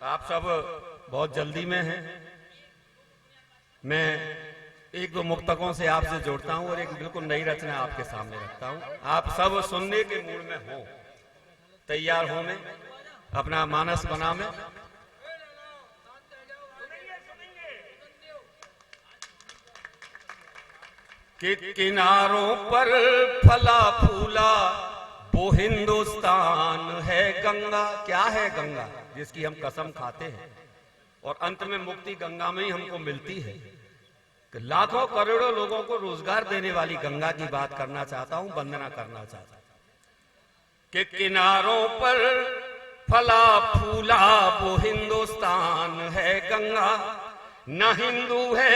आप सब बहुत जल्दी में हैं। मैं एक दो मुक्तकों से आपसे जोड़ता हूं और एक बिल्कुल नई रचना आपके सामने रखता हूं। आप सब सुनने के मूड में हो, तैयार हो, में अपना मानस बना में। कि किनारों पर फला फूला वो हिंदुस्तान है गंगा। क्या है गंगा? जिसकी हम कसम खाते हैं और अंत में मुक्ति गंगा में ही हमको मिलती है। कि लाखों करोड़ों लोगों को रोजगार देने वाली गंगा की बात करना चाहता हूं, वंदना करना चाहता हूं। कि किनारों पर फला फूला वो हिंदुस्तान है गंगा। न हिंदू है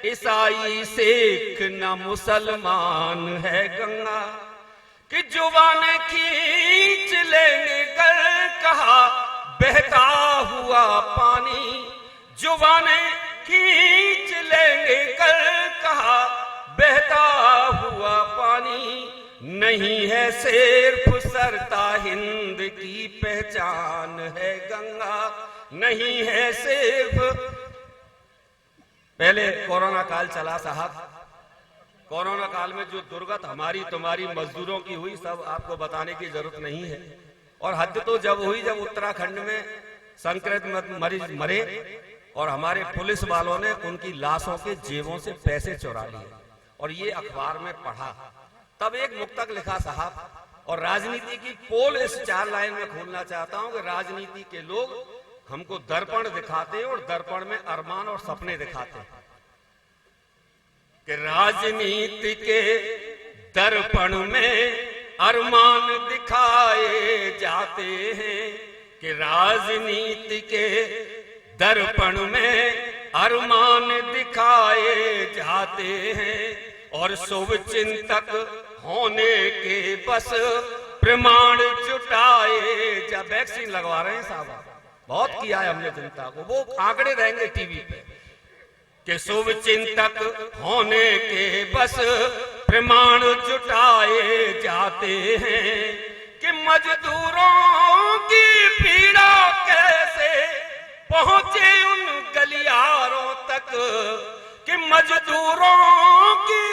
ईसाई सिख न मुसलमान है गंगा। कि जुबान खींच लेंगे कर कहा बहता हुआ पानी। जुबान खींच लेंगे कर कहा बहता हुआ पानी। नहीं है सिर्फ सरता हिंद की पहचान है गंगा। नहीं है सिर्फ। पहले कोरोना काल चला साहब, कोरोना काल में जो दुर्गत हमारी तुम्हारी मजदूरों की हुई सब आपको बताने की जरूरत नहीं है। और हद तो जब हुई जब उत्तराखंड में संक्रमित मरीज मरे और हमारे पुलिस वालों ने उनकी लाशों के जेबों से पैसे चुरा लिए और ये अखबार में पढ़ा। तब एक मुक्तक लिखा साहब। और राजनीति की पोल इस 4 लाइन में खोलना चाहता हूं कि राजनीति के लोग हमको दर्पण दिखाते हैं और दर्पण में अरमान और सपने दिखाते हैं। कि राजनीति के दर्पण में अरमान दिखाए जाते हैं। कि राजनीति के दर्पण में अरमान दिखाए जाते हैं। और शुभ चिंतक होने के बस प्रमाण जुटाए जा। वैक्सीन लगवा रहे हैं साहब, बहुत किया है हमने जनता को, वो आंकड़े रहेंगे टीवी पे। कि शुभ चिंतक होने के बस प्रमाण जुटाए जाते हैं। कि मजदूरों की पीड़ा कैसे पहुंचे उन गलियारों तक। कि मजदूरों की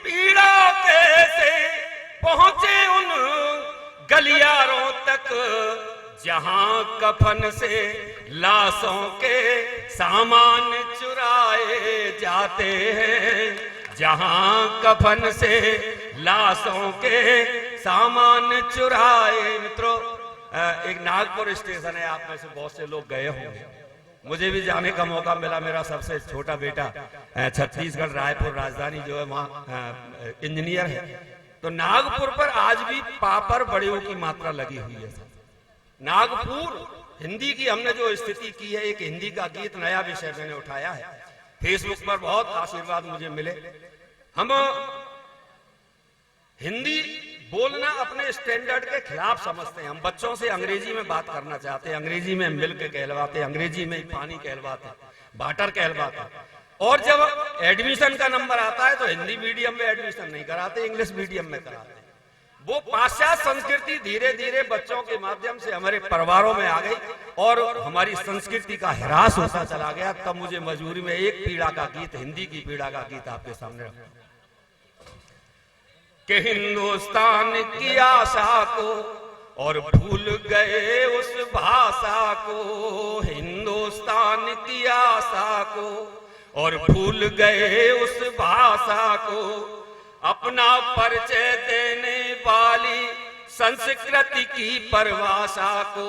पीड़ा कैसे पहुंचे उन गलियारों तक। जहां कफन से लाशों के सामान चुराए जाते हैं। जहां कफन से लाशों के सामान चुराए। मित्रों, एक नागपुर स्टेशन है, आप में से बहुत से लोग गए होंगे, मुझे भी जाने का मौका मिला। मेरा सबसे छोटा बेटा छत्तीसगढ़ रायपुर राजधानी जो है वहां इंजीनियर है। तो नागपुर पर आज भी पापड़ बड़ियों की मात्रा लगी हुई है। नागपुर हिंदी की हमने जो स्थिति की है, एक हिंदी का गीत नया विषय मैंने उठाया है। फेसबुक पर बहुत आशीर्वाद मुझे मिले। हम हिंदी बोलना अपने स्टैंडर्ड के खिलाफ समझते हैं। हम बच्चों से अंग्रेजी में बात करना चाहते हैं, अंग्रेजी में मिल्क कहलवाते, अंग्रेजी में पानी कहलवाते, वाटर कहलवाते। और जब एडमिशन का नंबर आता है तो हिंदी मीडियम में एडमिशन नहीं कराते, इंग्लिश मीडियम में कराते। वो पाश्चात्य संस्कृति धीरे धीरे बच्चों के माध्यम से हमारे परिवारों में आ गई और हमारी संस्कृति का ह्रास होता चला गया। तब मुझे मजबूरी में एक पीड़ा का गीत, हिंदी की पीड़ा का गीत आपके सामने रखा। कि हिंदुस्तान की आशा को और भूल गए उस भाषा को। हिंदुस्तान की आशा को और भूल गए उस भाषा को। अपना परिचय देने वाली संस्कृति की परिभाषा को।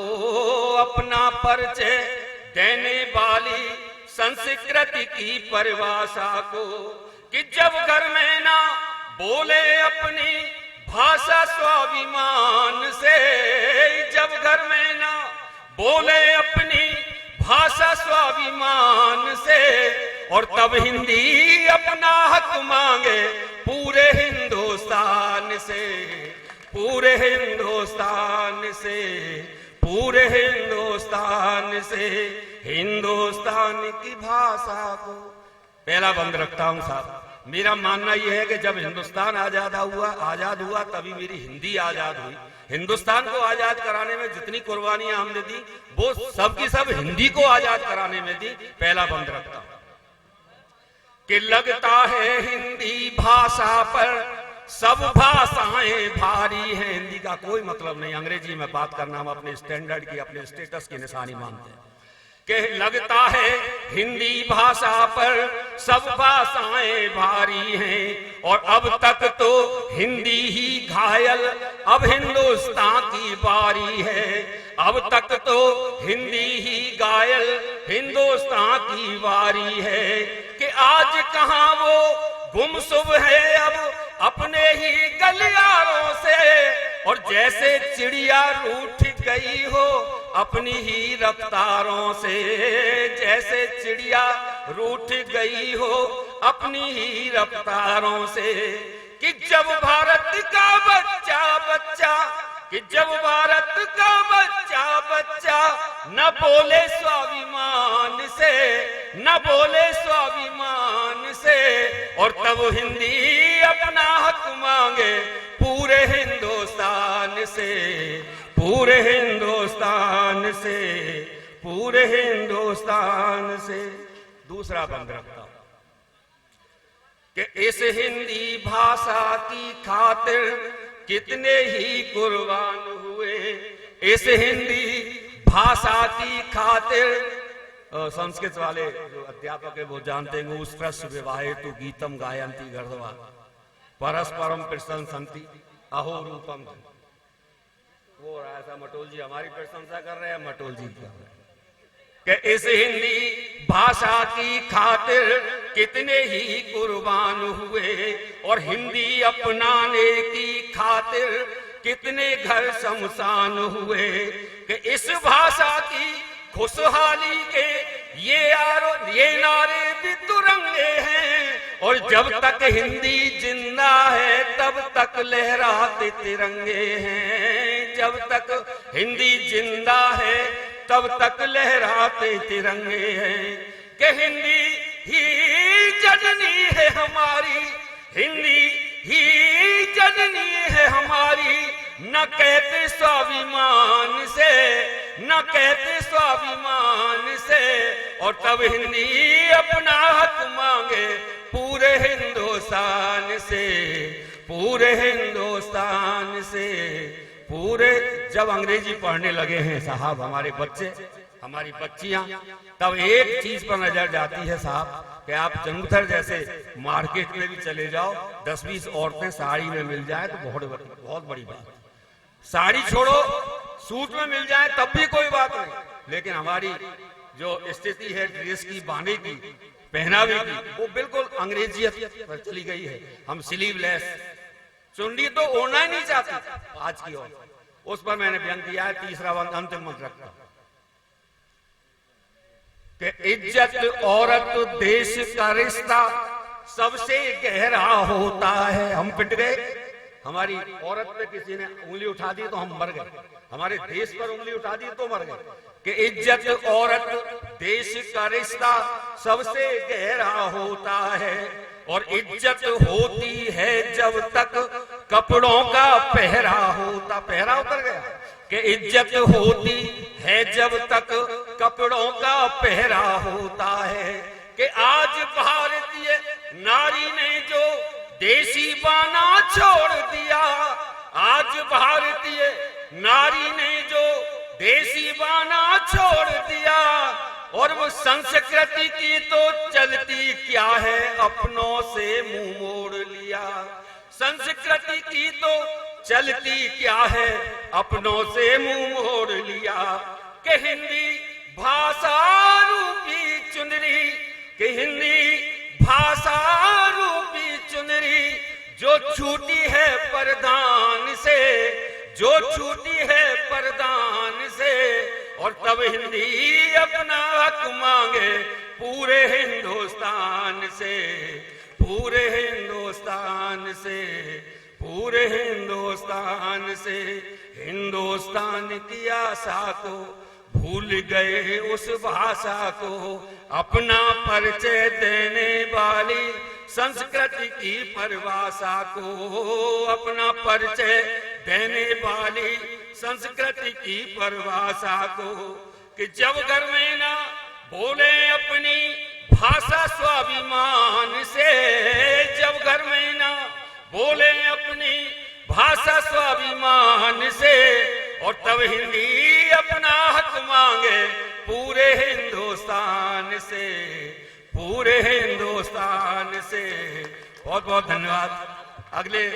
अपना परिचय देने वाली संस्कृति की परिभाषा को। कि जब घर में ना बोले अपनी भाषा स्वाभिमान से। जब घर में ना बोले अपनी भाषा स्वाभिमान से। और तब हिंदी अपना हक मांगे पूरे हिंदुस्तान से। पूरे हिंदुस्तान से, पूरे हिंदुस्तान से। हिंदुस्तान की भाषा को। पहला बंद रखता हूं साहब। मेरा मानना यह है कि जब हिंदुस्तान आजाद हुआ तभी मेरी हिंदी आजाद हुई। हिंदुस्तान को आजाद कराने में जितनी कुर्बानियां हमने दी वो सब की सब हिंदी को आजाद कराने में दी। पहला बंद रखता हूं कि लगता है हिंदी भाषा पर सब भाषाएं भारी हैं। हिंदी का कोई मतलब नहीं, अंग्रेजी में बात करना हम अपने स्टैंडर्ड की, अपने स्टेटस की निशानी मानते हैं। कि लगता है हिंदी भाषा पर सब भाषाएं भारी हैं और अब तक तो हिंदी ही घायल, अब हिंदुस्तान की बारी है। अब तक तो हिंदी ही घायल, हिंदुस्तान की बारी है। कि आज कहां वो गुमसुम है अब अपने ही गलियारों से, और जैसे चिड़िया रूठ गई हो अपनी ही रफ्तारों से। जैसे चिड़िया रूठ गई हो अपनी ही रफ्तारों से। कि जब भारत का बच्चा कि जब भारत का बच्चा न बोले स्वाभिमान से, न बोले स्वाभिमान से, और तब हिंदी अपना हक मांगे पूरे हिंदुस्तान से, पूरे हिंदुस्तान से, पूरे हिंदुस्तान से। दूसरा बंद रखता हूं कि इस हिंदी भाषा की खातिर कितने ही कुर्बान हुए। इस हिंदी भाषा की खातिर संस्कृत वाले जो अध्यापक है वो जानते हैं, उत्कृष्ट विवाहेतु गीतम गायंती गर्दवा परस्परम प्रशंसन्ति अहो रूपम। वो ऐसा मटोल जी हमारी प्रशंसा कर रहे हैं, मटोल जी कर रहे हैं कि इस हिंदी भाषा की खातिर कितने ही कुर्बान हुए और हिंदी अपनाने की खातिर कितने घर शमशान हुए। कि इस भाषा की खुशहाली के ये नारे भी तिरंगे हैं, और जब तक हिंदी जिंदा है तब तक लहराते तिरंगे हैं। जब तक हिंदी जिंदा है तब तक लहराते तिरंगे हैं। कि हिंदी ही जननी है हमारी, हिंदी ही जननी है हमारी, न कहते स्वाभिमान से, न कहते स्वाभिमान से, और तब हिंदी अपना हक मांगे पूरे हिंदुस्तान से, पूरे हिंदुस्तान से, पूरे। जब अंग्रेजी पढ़ने लगे हैं साहब हमारे बच्चे, हमारी बच्चियां, तब एक चीज पर नजर जाती है साहब कि आप जंगथर जैसे मार्केट में भी चले जाओ, 10-20 औरतें साड़ी में मिल जाए तो बहुत बड़ी बात। साड़ी छोड़ो सूट में मिल जाए तब भी कोई बात नहीं, लेकिन हमारी जो स्थिति है ड्रेस की, बाने की, पहनावे की, वो बिल्कुल अंग्रेजियत पर चली गई है। हम स्लीवलेस चुन्नी तो ओढ़ना ही नहीं चाहते आज की औरत। उस पर मैंने बयान दिया है। तीसरा अंतिम मंत्र रखता कि इज्जत औरत देश का रिश्ता सबसे गहरा होता है। हम पिट गए, हमारी औरत पे किसी ने उंगली उठा दी तो हम मर गए, हमारे देश पर उंगली उठा दी तो मर गए। कि इज्जत औरत देश का रिश्ता सबसे गहरा होता है, और इज्जत होती है जब तक कपड़ों का पहरा होता। पहरा उतर गया। कि इज्जत होती है जब तक कपड़ों का पहरा होता है। कि आज भारतीय नारी ने जो देसी बाना छोड़ दिया, आज भारतीय नारी ने जो देसी बाना छोड़ दिया, और वो संस्कृति की तो चलती क्या है अपनों से मुंह मोड़ लिया। संस्कृति की तो चलती क्या है अपनों से मुंह मोड़ लिया। कि हिंदी भाषा रूपी चुनरी, कि हिंदी भाषा रूपी चुनरी जो छूटी है परदान से, जो छूटी है परदान से, और तब हिंदी अपना हक मांगे पूरे हिंदुस्तान से, पूरे हिंदुस्तान से, पूरे हिंदुस्तान से। हिंदुस्तान की आशा को भूल गए उस भाषा को, अपना परिचय देने वाली संस्कृति की परिभाषा को अपना परिचय देने वाली संस्कृति की परिभाषा को, कि जब घर में ना बोले अपनी भाषा स्वाभिमान से, जब घर में ना बोले अपनी भाषा स्वाभिमान से, और तब हिंदी अपना हक मांगे पूरे हिंदुस्तान से, पूरे हिंदुस्तान से। बहुत बहुत धन्यवाद। अगले